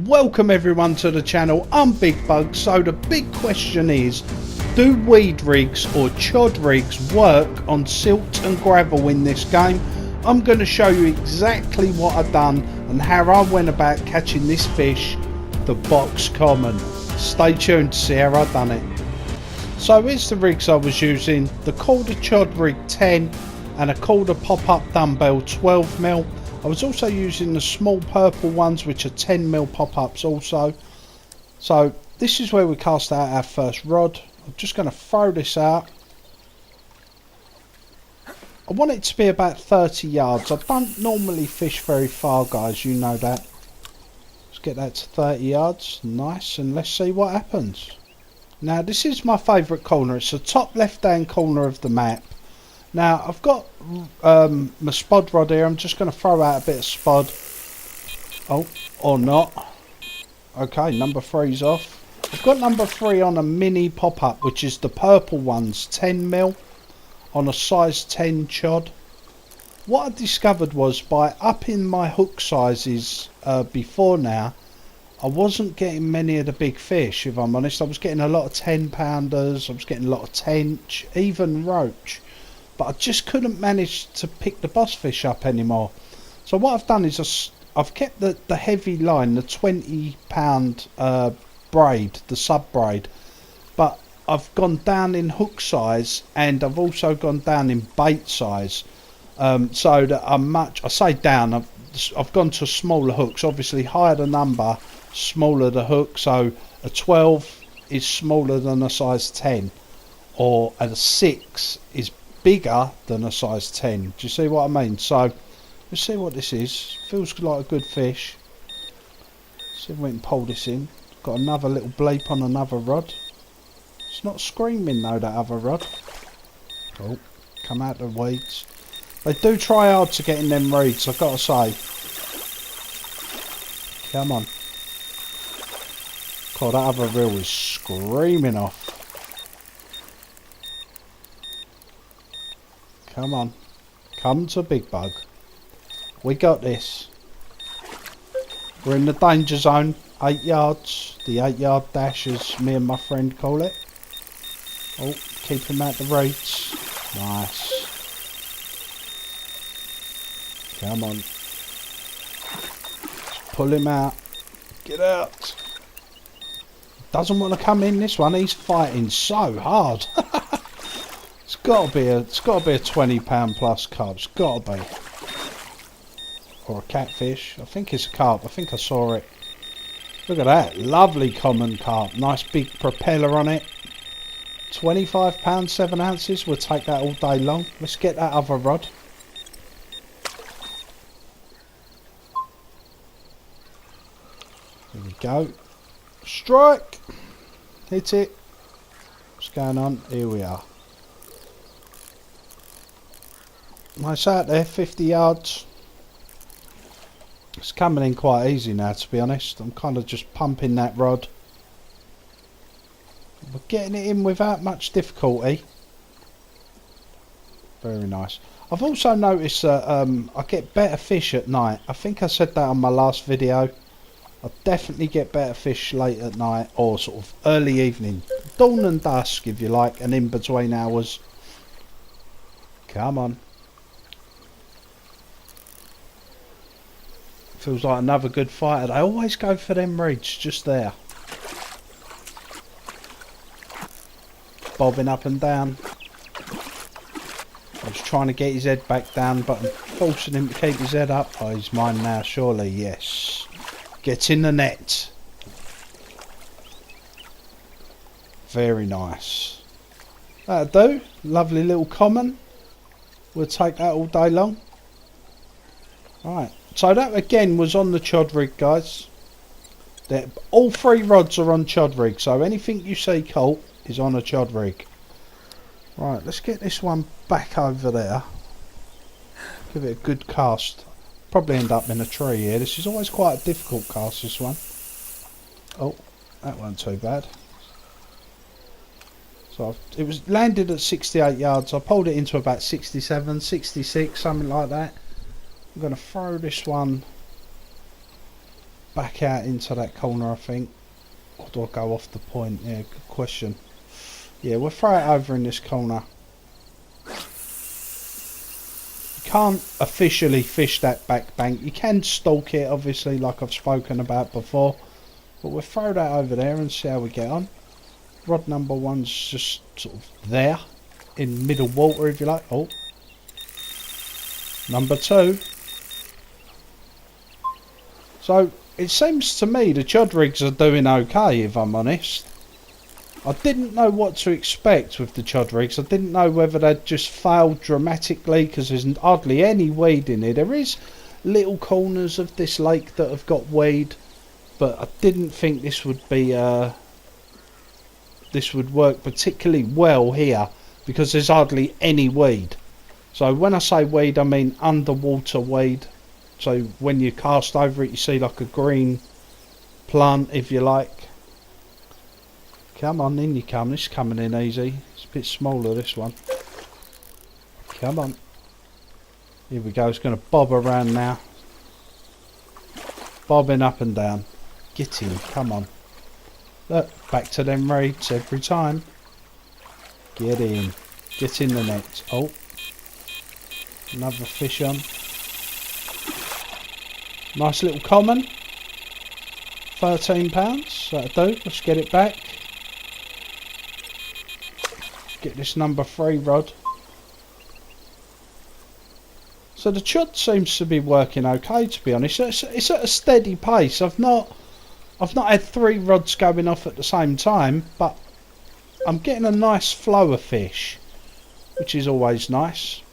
Welcome everyone to the channel. I'm Big Bug. So the big question is, do weed rigs or chod rigs work on silt and gravel in this game? I'm going to show you exactly what I've done and how I went about catching this fish, the box common. Stay tuned to see how I've done it. So here's the rigs I was using: the Chod Chod rig 10 and a Chod pop-up dumbbell 12mm. I was also using the small purple ones, which are 10mm pop-ups also. So this is where we cast out our first rod. I'm just going to throw this out. I want it to be about 30 yards. I don't normally fish very far, guys, you know that. Let's get that to 30 yards. Nice, and let's see what happens. Now this is my favourite corner. It's the top left hand corner of the map. Now I've got my spod rod here. I'm just going to throw out a bit of spod. Oh, or not. Okay, number 3's off. I've got number 3 on a mini pop-up, which is the purple ones, 10mm on a size 10 chod. What I discovered was, by upping my hook sizes before now, I wasn't getting many of the big fish, if I'm honest. I was getting a lot of 10-pounders, I was getting a lot of tench, even roach. But I just couldn't manage to pick the boss fish up anymore. So what I've done is I've kept the heavy line, the 20-pound braid, the sub braid. But I've gone down in hook size, and I've also gone down in bait size. So that I'm much, I say down, I've gone to smaller hooks. Obviously higher the number, smaller the hook. So a 12 is smaller than a size 10, or a 6 is bigger than a size 10. Do you see what I mean? So let's see what this is. Feels like a good fish. See if we can pull this in. Got another little bleep on another rod. It's not screaming though, that other rod. Oh, come out the weeds. They do try hard to get in them reeds, I've got to say. Come on. God, that other reel is screaming off. Come on. Come to Big Bug. We got this. We're in the danger zone. 8 yards. The 8-yard dash, as me and my friend call it. Oh, keep him out the reeds. Nice. Come on. Just pull him out. Get out. Doesn't want to come in, this one. He's fighting so hard. It's got to be a 20-pound plus carp. It's got to be. Or a catfish. I think it's a carp. I think I saw it. Look at that. Lovely common carp. Nice big propeller on it. 25 pounds 7 ounces. We'll take that all day long. Let's get that other rod. There we go. Strike. Hit it. What's going on? Here we are. Nice out there, 50 yards. It's coming in quite easy now, to be honest. I'm kind of just pumping that rod. We're getting it in without much difficulty. Very nice. I've also noticed that I get better fish at night. I think I said that on my last video. I definitely get better fish late at night, or sort of early evening. Dawn and dusk, if you like, and in between hours. Come on. Feels like another good fighter. They always go for them reeds just there. Bobbing up and down. I was trying to get his head back down, but I'm forcing him to keep his head up. Oh, he's mine now, surely. Yes. Get in the net. Very nice. That'll do. Lovely little common. We'll take that all day long. Right. So that again was on the chod rig, guys. All 3 rods are on chod rig, so anything you see caught is on a chod rig. Right, let's get this one back over there. Give it a good cast. Probably end up in a tree here. This is always quite a difficult cast, this one. Oh, that wasn't too bad. So it was landed at 68 yards. I pulled it into about 67, 66, something like that. I'm going to throw this one back out into that corner, I think. Or do I go off the point? Yeah, good question. Yeah, we'll throw it over in this corner. You can't officially fish that back bank. You can stalk it, obviously, like I've spoken about before. But we'll throw that over there and see how we get on. Rod number one's just sort of there. In middle water, if you like. Oh. Number two. So, it seems to me the chod rigs are doing okay, if I'm honest. I didn't know what to expect with the chod rigs. I didn't know whether they'd just failed dramatically because there's hardly any weed in here. There is little corners of this lake that have got weed, but I didn't think this would be this would work particularly well here because there's hardly any weed. So when I say weed, I mean underwater weed. So when you cast over it, you see like a green plant, if you like. Come on, in you come. This is coming in easy. It's a bit smaller, this one. Come on. Here we go. It's going to bob around now. Bobbing up and down. Get in. Come on. Look, back to them reeds every time. Get in. Get in the net. Oh. Another fish on. Nice little common. £13. That'll do. Let's get it back. Get this number 3 rod. So the chod seems to be working okay, to be honest. It's at a steady pace. I've not had 3 rods going off at the same time, but I'm getting a nice flow of fish, which is always nice.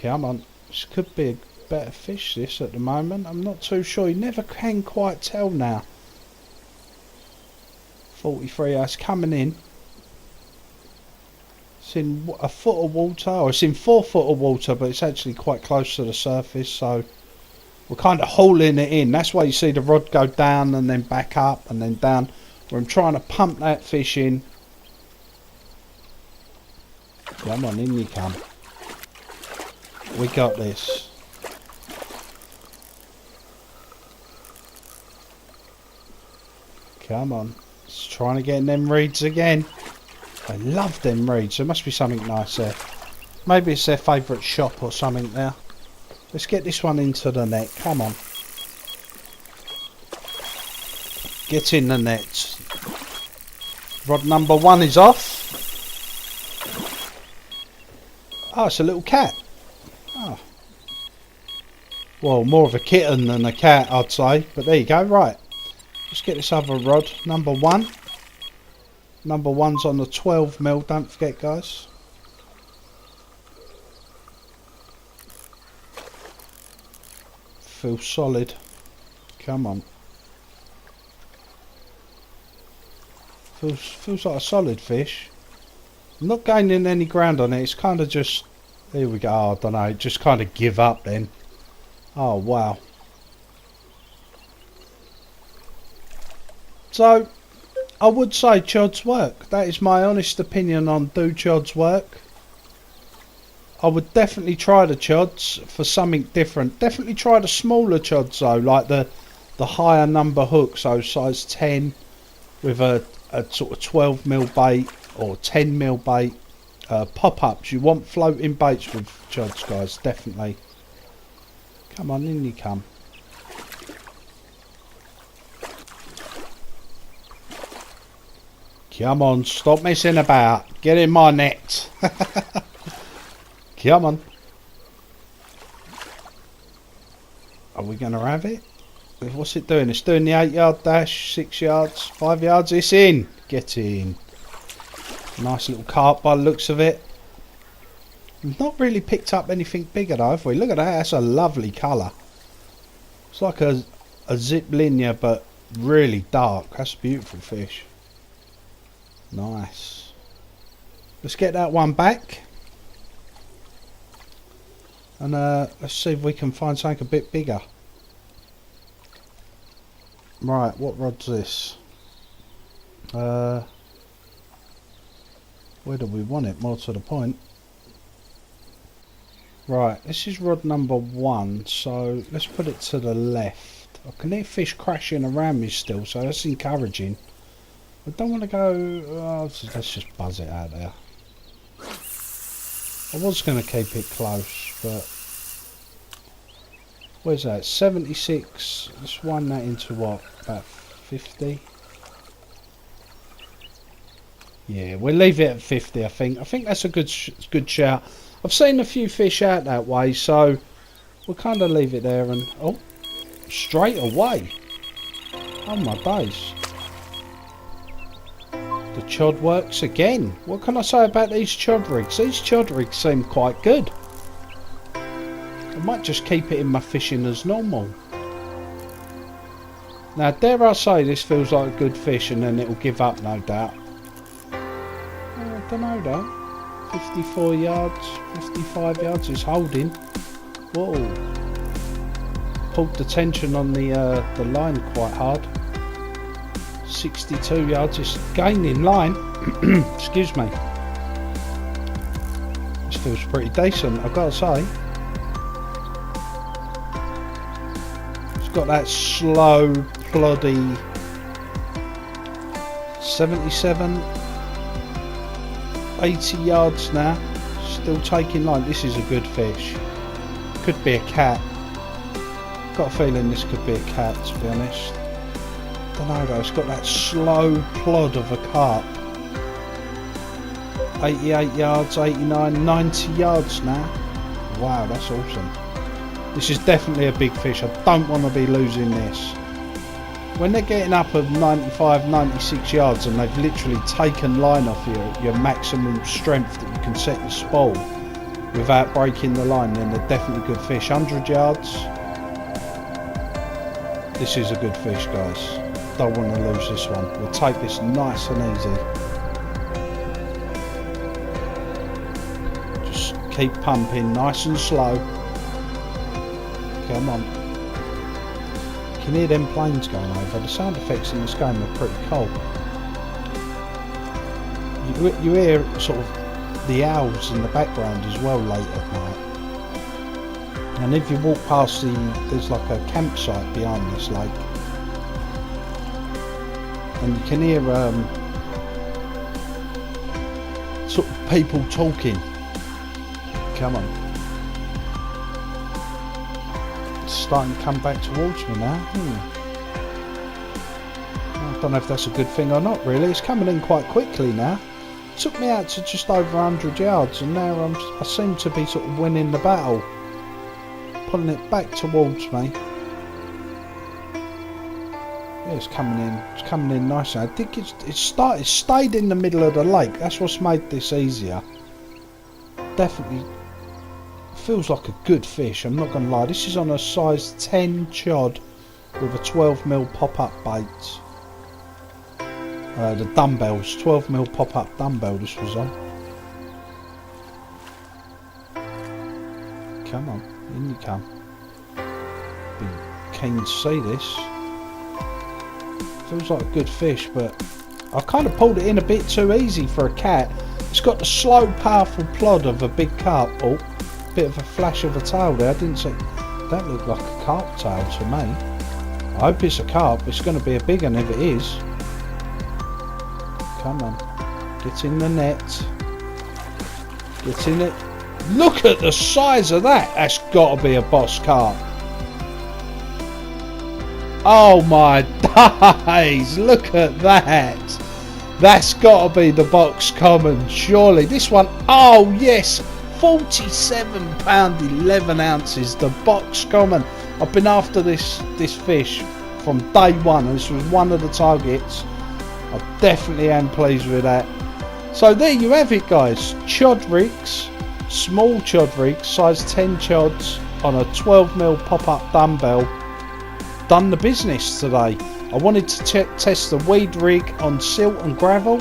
Come on, this could be a better fish this at the moment. I'm not too sure. You never can quite tell now. 43 hours coming in. It's in a foot of water, or it's in 4 foot of water, but it's actually quite close to the surface, so we're kind of hauling it in. That's why you see the rod go down and then back up and then down, where I'm trying to pump that fish in. Come on, in you come. We got this. Come on. Just trying to get in them reeds again. I love them reeds. There must be something nice there. Maybe it's their favourite shop or something there. Let's get this one into the net. Come on. Get in the net. Rod number 1 is off. Oh, it's a little cat. Oh. Well, more of a kitten than a cat, I'd say. But there you go. Right. Let's get this other rod. Number 1. Number 1's on the 12mm. Don't forget, guys. Feels solid. Come on. Feels like a solid fish. I'm not gaining any ground on it. It's kind of just... Here we go. Oh, I don't know. Just kind of give up then. Oh, wow. So, I would say chods work. That is my honest opinion on do chods work. I would definitely try the chods for something different. Definitely try the smaller chods though, like the higher number hooks, so size 10 with a sort of 12mm bait or 10mm bait. Pop-ups. You want floating baits with chods, guys, definitely. Come on, in you come. Come on, stop messing about. Get in my net. Come on. Are we going to have it? What's it doing? It's doing the 8-yard dash, 6 yards, 5 yards. It's in. Get in. Nice little carp by the looks of it. We've not really picked up anything bigger though, have we? Look at that. That's a lovely colour. It's like a zip linear, but really dark. That's a beautiful fish. Nice. Let's get that one back. And let's see if we can find something a bit bigger. Right, what rod's this? Where do we want it? More to the point. Right, this is rod number 1, so let's put it to the left. I can hear fish crashing around me still, so that's encouraging. I don't want to go... let's just buzz it out there. I was going to keep it close, but... Where's that? 76. Let's wind that into what? About 50? Yeah, we'll leave it at 50, I think. I think that's a good shout. I've seen a few fish out that way, so we'll kind of leave it there and... Oh, straight away. Oh my days. The chod works again. What can I say about these chod rigs? These chod rigs seem quite good. I might just keep it in my fishing as normal. Now, dare I say this feels like a good fish and then it'll give up, no doubt. I don't know though. 54 yards, 55 yards is holding. Whoa. Pulled the tension on the line quite hard. 62 yards, it's gaining line. Excuse me. This feels pretty decent, I've got to say. It's got that slow, ploddy 77, 80 yards now. Still taking line. This is a good fish. Could be a cat. Got a feeling this could be a cat, to be honest. Don't know though, it's got that slow plod of a carp. 88 yards, 89, 90 yards now. Wow, that's awesome. This is definitely a big fish. I don't want to be losing this. When they're getting up of 95, 96 yards and they've literally taken line off your maximum strength that you can set your spool without breaking the line, then they're definitely good fish. 100 yards. This is a good fish, guys. Don't want to lose this one. We'll take this nice and easy. Just keep pumping nice and slow. Come on. You can hear them planes going over. The sound effects in this game are pretty cool. You hear sort of the owls in the background as well late at night. And if you walk past there's like a campsite behind this lake. And you can hear sort of people talking. Come on. It's starting to come back towards me now. I don't know if that's a good thing or not really. It's coming in quite quickly now. It took me out to just over 100 yards and now I seem to be sort of winning the battle. Pulling it back towards me. Yeah, it's coming in. It's coming in nicely. I think it stayed in the middle of the lake. That's what's made this easier. Definitely feels like a good fish. I'm not going to lie. This is on a size 10 chod with a 12mm pop-up bait. The dumbbells, 12mm pop-up dumbbell. This was on. Come on, in you come. Be keen to see this. Feels like a good fish, but I've kind of pulled it in a bit too easy for a cat. It's got the slow, powerful plod of a big carp. Oh, bit of a flash of a tail there. I didn't see. That looked like a carp tail to me. I hope it's a carp. It's going to be a big one if it is. Come on, get in the net. Get in it. Look at the size of that. That's got to be a boss carp. Oh my days, look at that. That's got to be the box common, surely. This one, oh yes, £47, 11 ounces, the box common. I've been after this fish from day one. This was one of the targets. I definitely am pleased with that. So there you have it, guys. Chod rigs, small chod rigs, size 10 chods on a 12mm pop-up dumbbell. Done the business today. I wanted to test the weed rig on silt and gravel.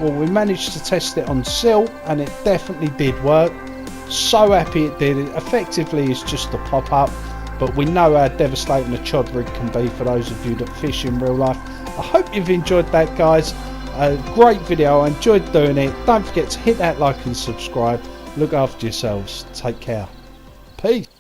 Well, we managed to test it on silt and it definitely did work. So happy it did. It effectively is just a pop-up, but we know how devastating a chod rig can be for those of you that fish in real life. I hope you've enjoyed that, guys. A great video. I enjoyed doing it. Don't forget to hit that like and subscribe. Look after yourselves. Take care. Peace.